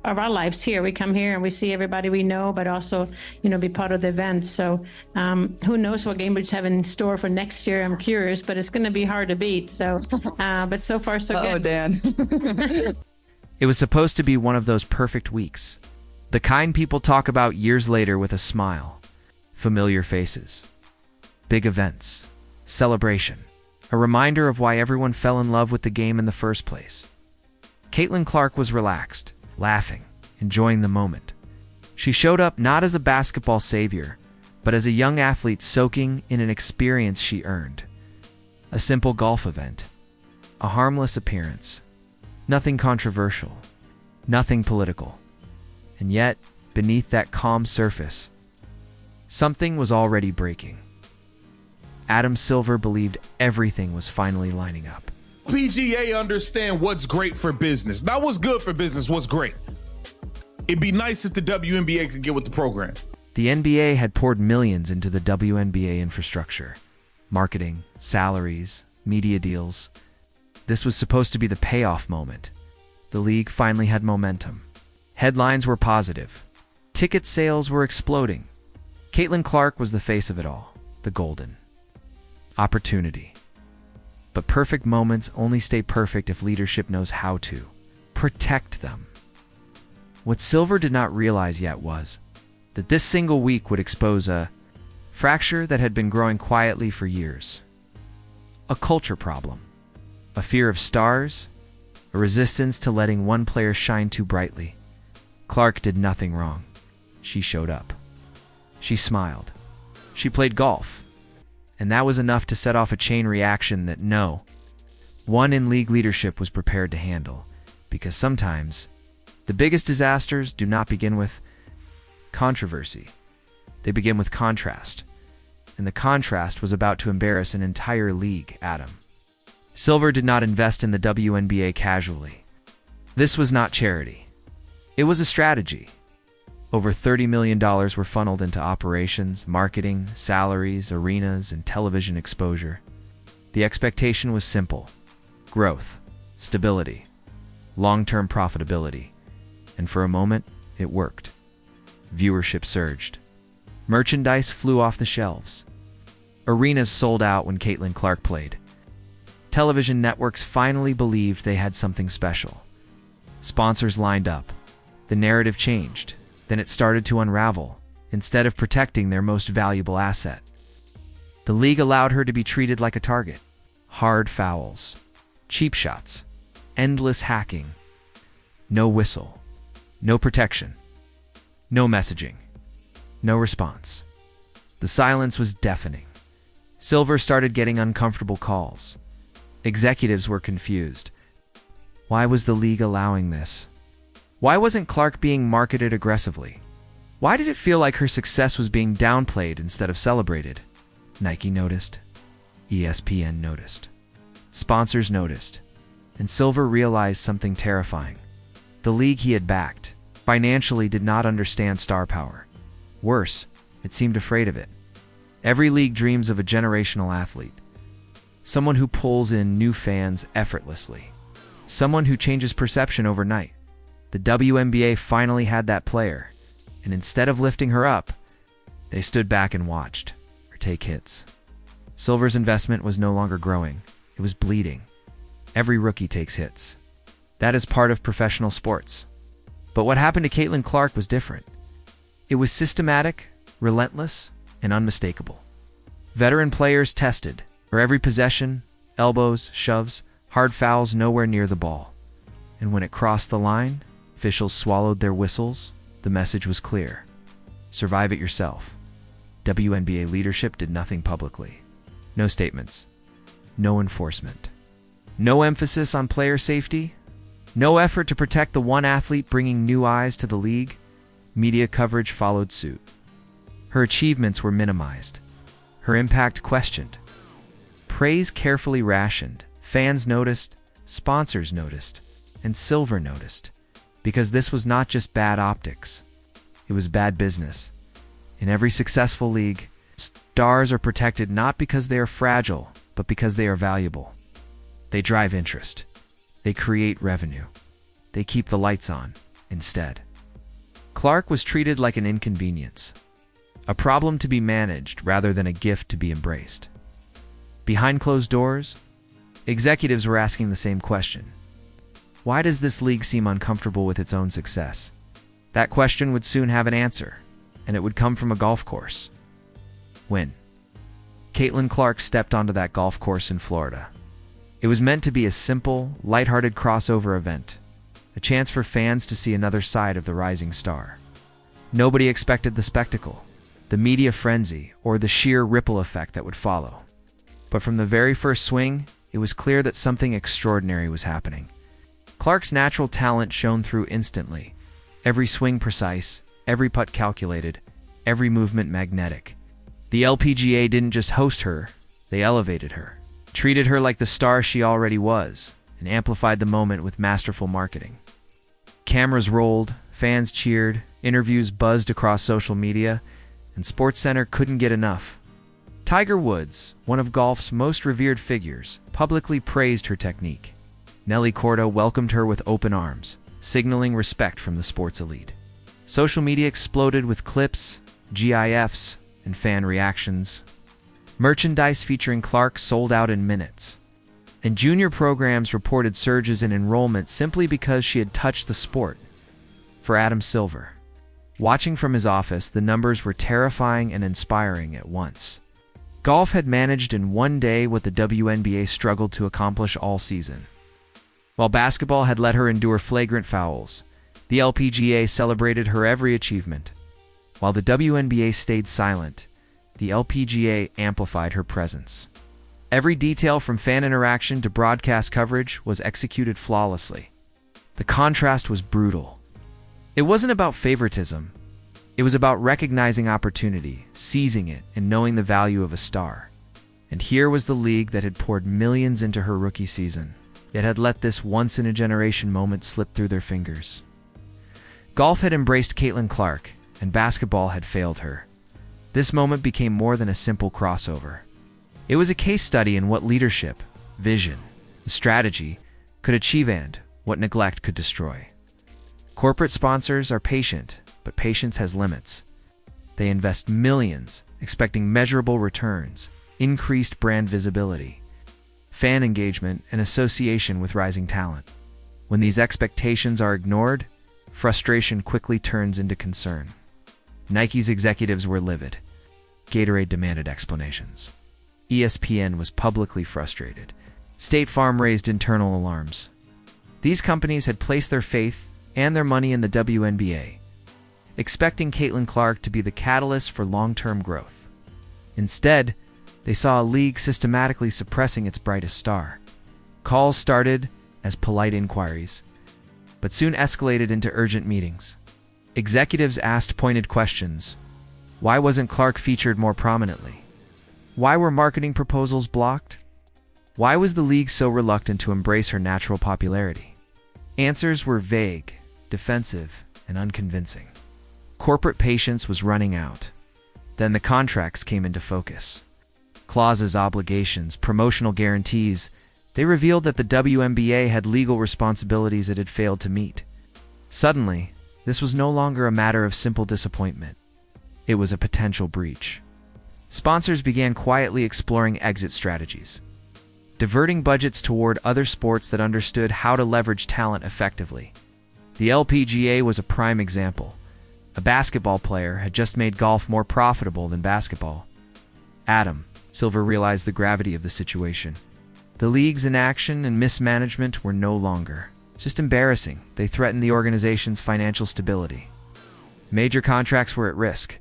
our lives here. We come here and we see everybody we know, but also, be part of the event. So who knows what Cambridge have in store for next year? I'm curious, but it's going to be hard to beat. So, but so far so good. Oh, Dan. It was supposed to be one of those perfect weeks. The kind people talk about years later with a smile. Familiar faces. Big events. Celebration. A reminder of why everyone fell in love with the game in the first place. Caitlin Clark was relaxed, laughing, enjoying the moment. She showed up not as a basketball savior, but as a young athlete soaking in an experience she earned. A simple golf event. A harmless appearance. Nothing controversial. Nothing political. And yet, beneath that calm surface, something was already breaking. Adam Silver believed everything was finally lining up. PGA understand what's great for business. Not what's good for business, what's great. It'd be nice if the WNBA could get with the program. The NBA had poured millions into the WNBA infrastructure. Marketing, salaries, media deals. This was supposed to be the payoff moment. The league finally had momentum. Headlines were positive. Ticket sales were exploding. Caitlin Clark was the face of it all, the golden opportunity. But perfect moments only stay perfect if leadership knows how to protect them. What Silver did not realize yet was that this single week would expose a fracture that had been growing quietly for years. A culture problem. A fear of stars. A resistance to letting one player shine too brightly. Clark did nothing wrong. She showed up. She smiled. She played golf. And that was enough to set off a chain reaction that no one in league leadership was prepared to handle. Because sometimes, the biggest disasters do not begin with controversy. They begin with contrast. And the contrast was about to embarrass an entire league, Adam. Silver did not invest in the WNBA casually. This was not charity. It was a strategy. Over $30 million were funneled into operations, marketing, salaries, arenas, and television exposure. The expectation was simple: growth, stability, long-term profitability. And for a moment, it worked. Viewership surged. Merchandise flew off the shelves. Arenas sold out when Caitlin Clark played. Television networks finally believed they had something special. Sponsors lined up. The narrative changed. Then it started to unravel, instead of protecting their most valuable asset. The league allowed her to be treated like a target. Hard fouls, cheap shots, endless hacking. No whistle, no protection, no messaging, no response. The silence was deafening. Silver started getting uncomfortable calls. Executives were confused. Why was the league allowing this? Why wasn't Clark being marketed aggressively? Why did it feel like her success was being downplayed instead of celebrated? Nike noticed. ESPN noticed. Sponsors noticed. And Silver realized something terrifying. The league he had backed financially did not understand star power. Worse, it seemed afraid of it. Every league dreams of a generational athlete. Someone who pulls in new fans effortlessly. Someone who changes perception overnight. The WNBA finally had that player, and instead of lifting her up, they stood back and watched her take hits. Silver's investment was no longer growing. It was bleeding. Every rookie takes hits. That is part of professional sports. But what happened to Caitlin Clark was different. It was systematic, relentless, and unmistakable. Veteran players tested, for every possession, elbows, shoves, hard fouls nowhere near the ball. And when it crossed the line, officials swallowed their whistles. The message was clear. Survive it yourself. WNBA leadership did nothing publicly. No statements. No enforcement. No emphasis on player safety. No effort to protect the one athlete bringing new eyes to the league. Media coverage followed suit. Her achievements were minimized. Her impact questioned. Praise carefully rationed. Fans noticed. Sponsors noticed. And Silver noticed. Because this was not just bad optics. It was bad business. In every successful league, stars are protected not because they are fragile, but because they are valuable. They drive interest. They create revenue. They keep the lights on. instead. Clark was treated like an inconvenience, a problem to be managed rather than a gift to be embraced. Behind closed doors, executives were asking the same question. Why does this league seem uncomfortable with its own success? That question would soon have an answer, and it would come from a golf course. When Caitlin Clark stepped onto that golf course in Florida, it was meant to be a simple, lighthearted crossover event, a chance for fans to see another side of the rising star. Nobody expected the spectacle, the media frenzy, or the sheer ripple effect that would follow. But from the very first swing, it was clear that something extraordinary was happening. Clark's natural talent shone through instantly. Every swing precise, every putt calculated, every movement magnetic. The LPGA didn't just host her, they elevated her, treated her like the star she already was, and amplified the moment with masterful marketing. Cameras rolled, fans cheered, interviews buzzed across social media, and SportsCenter couldn't get enough. Tiger Woods, one of golf's most revered figures, publicly praised her technique. Nelly Corda welcomed her with open arms, signaling respect from the sports elite. Social media exploded with clips, GIFs, and fan reactions. Merchandise featuring Clark sold out in minutes, and junior programs reported surges in enrollment simply because she had touched the sport. For Adam Silver, watching from his office, the numbers were terrifying and inspiring at once. Golf had managed in one day what the WNBA struggled to accomplish all season. While basketball had let her endure flagrant fouls, the LPGA celebrated her every achievement. While the WNBA stayed silent, the LPGA amplified her presence. Every detail from fan interaction to broadcast coverage was executed flawlessly. The contrast was brutal. It wasn't about favoritism. It was about recognizing opportunity, seizing it, and knowing the value of a star. And here was the league that had poured millions into her rookie season, yet had let this once-in-a-generation moment slip through their fingers. Golf had embraced Caitlin Clark, and basketball had failed her. This moment became more than a simple crossover. It was a case study in what leadership, vision, and strategy could achieve and what neglect could destroy. Corporate sponsors are patient, but patience has limits. They invest millions, expecting measurable returns, increased brand visibility, fan engagement, and association with rising talent. When these expectations are ignored, frustration quickly turns into concern. Nike's executives were livid. Gatorade demanded explanations. ESPN was publicly frustrated. State Farm raised internal alarms. These companies had placed their faith and their money in the WNBA, expecting Caitlin Clark to be the catalyst for long-term growth. Instead, they saw a league systematically suppressing its brightest star. Calls started as polite inquiries, but soon escalated into urgent meetings. Executives asked pointed questions. Why wasn't Clark featured more prominently? Why were marketing proposals blocked? Why was the league so reluctant to embrace her natural popularity? Answers were vague, defensive, and unconvincing. Corporate patience was running out. Then the contracts came into focus. Clauses, obligations, promotional guarantees, they revealed that the WNBA had legal responsibilities it had failed to meet. Suddenly, this was no longer a matter of simple disappointment. It was a potential breach. Sponsors began quietly exploring exit strategies, diverting budgets toward other sports that understood how to leverage talent effectively. The LPGA was a prime example. A basketball player had just made golf more profitable than basketball. Adam Silver realized the gravity of the situation. The league's inaction and mismanagement were no longer just embarrassing. They threatened the organization's financial stability. Major contracts were at risk.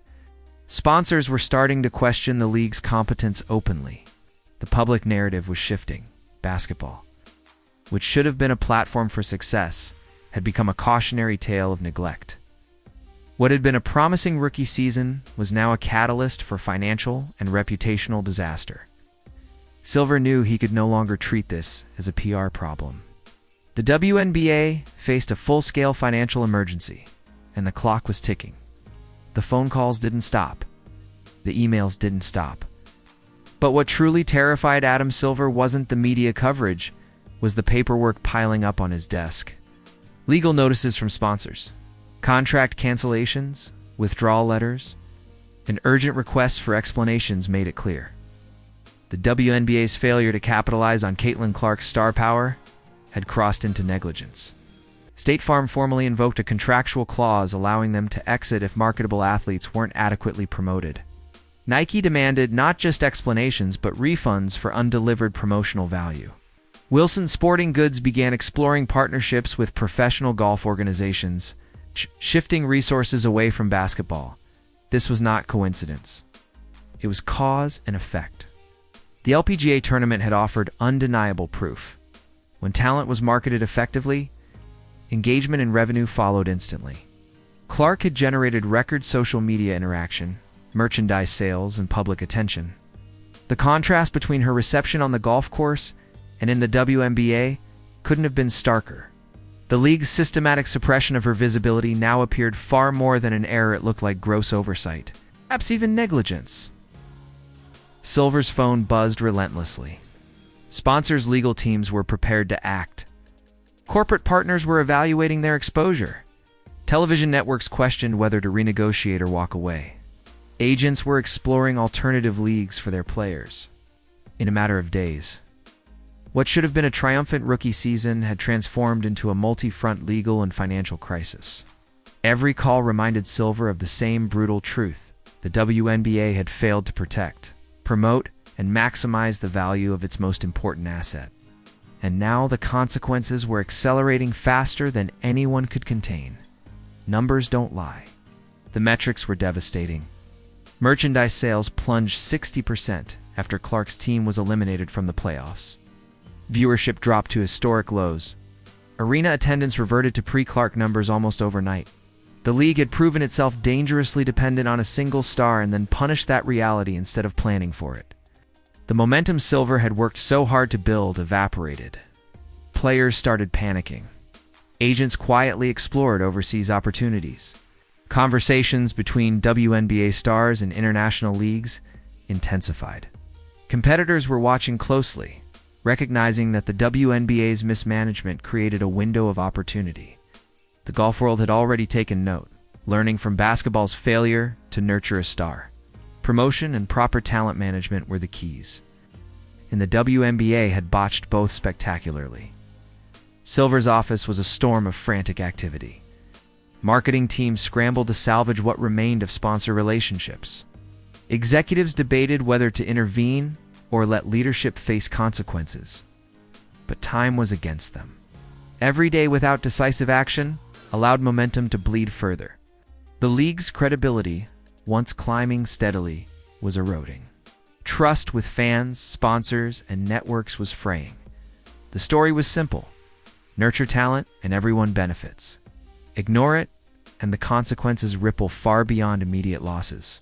Sponsors were starting to question the league's competence openly. The public narrative was shifting. Basketball, which should have been a platform for success, had become a cautionary tale of neglect. What had been a promising rookie season was now a catalyst for financial and reputational disaster. Silver knew he could no longer treat this as a PR problem. The WNBA faced a full-scale financial emergency, and the clock was ticking. The phone calls didn't stop. The emails didn't stop. But what truly terrified Adam Silver wasn't the media coverage, was the paperwork piling up on his desk. Legal notices from sponsors, contract cancellations, withdrawal letters, and urgent requests for explanations made it clear. The WNBA's failure to capitalize on Caitlin Clark's star power had crossed into negligence. State Farm formally invoked a contractual clause allowing them to exit if marketable athletes weren't adequately promoted. Nike demanded not just explanations but refunds for undelivered promotional value. Wilson Sporting Goods began exploring partnerships with professional golf organizations, shifting resources away from basketball. This was not coincidence. It was cause and effect. The LPGA tournament had offered undeniable proof. When talent was marketed effectively, engagement and revenue followed instantly. Clark had generated record social media interaction, merchandise sales, and public attention. The contrast between her reception on the golf course and in the WNBA couldn't have been starker. The league's systematic suppression of her visibility now appeared far more than an error. It looked like gross oversight, perhaps even negligence. Silver's phone buzzed relentlessly. Sponsors' legal teams were prepared to act. Corporate partners were evaluating their exposure. Television networks questioned whether to renegotiate or walk away. Agents were exploring alternative leagues for their players. In a matter of days, what should have been a triumphant rookie season had transformed into a multi-front legal and financial crisis. Every call reminded Silver of the same brutal truth: the WNBA had failed to protect, promote, and maximize the value of its most important asset. And now the consequences were accelerating faster than anyone could contain. Numbers don't lie. The metrics were devastating. Merchandise sales plunged 60% after Clark's team was eliminated from the playoffs. Viewership dropped to historic lows. Arena attendance reverted to pre-Clark numbers almost overnight. The league had proven itself dangerously dependent on a single star and then punished that reality instead of planning for it. The momentum Silver had worked so hard to build evaporated. Players started panicking. Agents quietly explored overseas opportunities. Conversations between WNBA stars and international leagues intensified. Competitors were watching closely, recognizing that the WNBA's mismanagement created a window of opportunity. The golf world had already taken note, learning from basketball's failure to nurture a star. Promotion and proper talent management were the keys. And the WNBA had botched both spectacularly. Silver's office was a storm of frantic activity. Marketing teams scrambled to salvage what remained of sponsor relationships. Executives debated whether to intervene or let leadership face consequences. But time was against them. Every day without decisive action allowed momentum to bleed further. The league's credibility, once climbing steadily, was eroding. Trust with fans, sponsors, and networks was fraying. The story was simple: nurture talent and everyone benefits. Ignore it, and the consequences ripple far beyond immediate losses.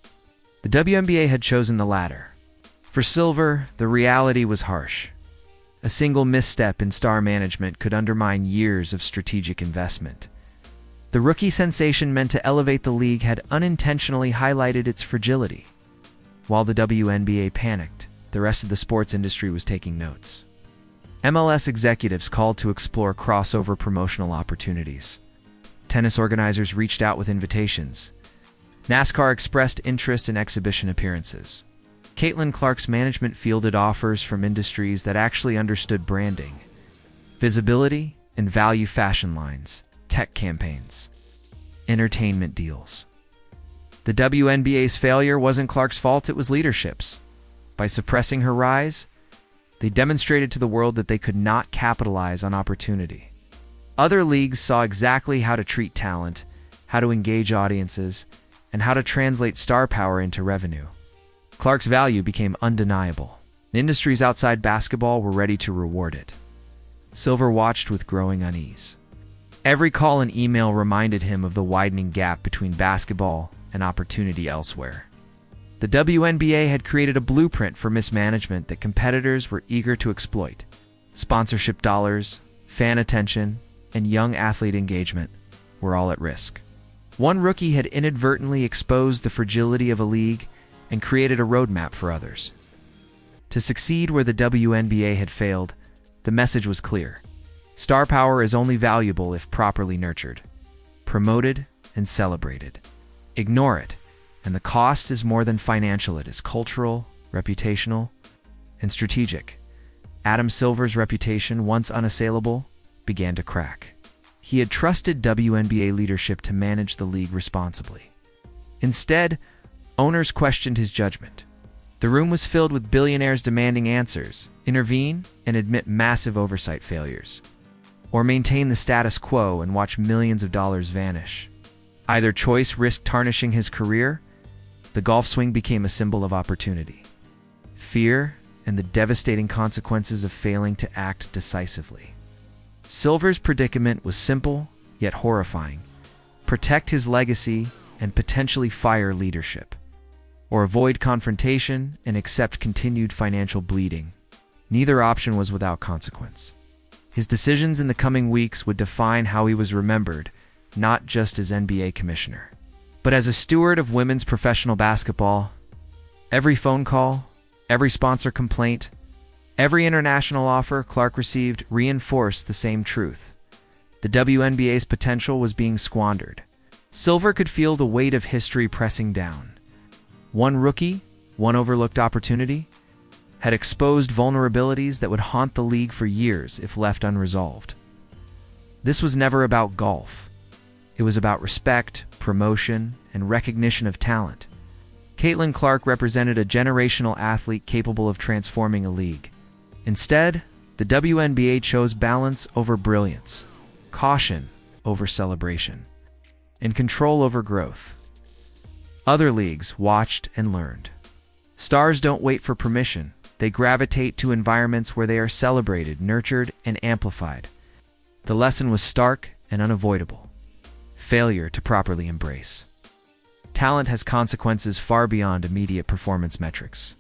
The WNBA had chosen the latter. For Silver, the reality was harsh. A single misstep in star management could undermine years of strategic investment. The rookie sensation meant to elevate the league had unintentionally highlighted its fragility. While the WNBA panicked, the rest of the sports industry was taking notes. MLS executives called to explore crossover promotional opportunities. Tennis organizers reached out with invitations. NASCAR expressed interest in exhibition appearances. Caitlin Clark's management fielded offers from industries that actually understood branding, visibility, and value: fashion lines, tech campaigns, entertainment deals. The WNBA's failure wasn't Clark's fault, it was leadership's. By suppressing her rise, they demonstrated to the world that they could not capitalize on opportunity. Other leagues saw exactly how to treat talent, how to engage audiences, and how to translate star power into revenue. Clark's value became undeniable. Industries outside basketball were ready to reward it. Silver watched with growing unease. Every call and email reminded him of the widening gap between basketball and opportunity elsewhere. The WNBA had created a blueprint for mismanagement that competitors were eager to exploit. Sponsorship dollars, fan attention, and young athlete engagement were all at risk. One rookie had inadvertently exposed the fragility of a league and created a roadmap for others. To succeed where the WNBA had failed, the message was clear: Star power is only valuable if properly nurtured, promoted, and celebrated. Ignore it, and the cost is more than financial. It is cultural, reputational, and strategic. Adam Silver's reputation, once unassailable, began to crack. He had trusted WNBA leadership to manage the league responsibly. Instead, owners questioned his judgment. The room was filled with billionaires demanding answers, intervene, and admit massive oversight failures, or maintain the status quo and watch millions of dollars vanish. Either choice risked tarnishing his career. The golf swing became a symbol of opportunity, fear, and the devastating consequences of failing to act decisively. Silver's predicament was simple, yet horrifying. Protect his legacy and potentially fire leadership, or avoid confrontation and accept continued financial bleeding. Neither option was without consequence. His decisions in the coming weeks would define how he was remembered, not just as NBA commissioner, but as a steward of women's professional basketball. Every phone call, every sponsor complaint, every international offer Clark received reinforced the same truth. The WNBA's potential was being squandered. Silver could feel the weight of history pressing down. One rookie, one overlooked opportunity, had exposed vulnerabilities that would haunt the league for years if left unresolved. This was never about golf. It was about respect, promotion, and recognition of talent. Caitlin Clark represented a generational athlete capable of transforming a league. Instead, the WNBA chose balance over brilliance, caution over celebration, and control over growth. Other leagues watched and learned. Stars don't wait for permission. They gravitate to environments where they are celebrated, nurtured, and amplified. The lesson was stark and unavoidable. Failure to properly embrace. Talent has consequences far beyond immediate performance metrics.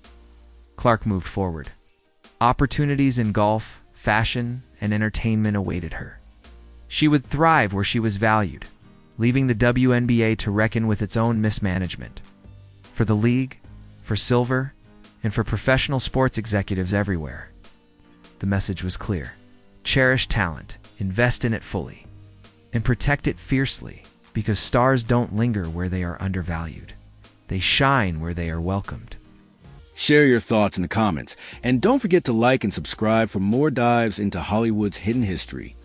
Clark moved forward. Opportunities in golf, fashion, and entertainment awaited her. She would thrive where she was valued, leaving the WNBA to reckon with its own mismanagement. For the league, for Silver, and for professional sports executives everywhere, the message was clear. Cherish talent, invest in it fully, and protect it fiercely, because stars don't linger where they are undervalued. They shine where they are welcomed. Share your thoughts in the comments, and don't forget to like and subscribe for more dives into Hollywood's hidden history.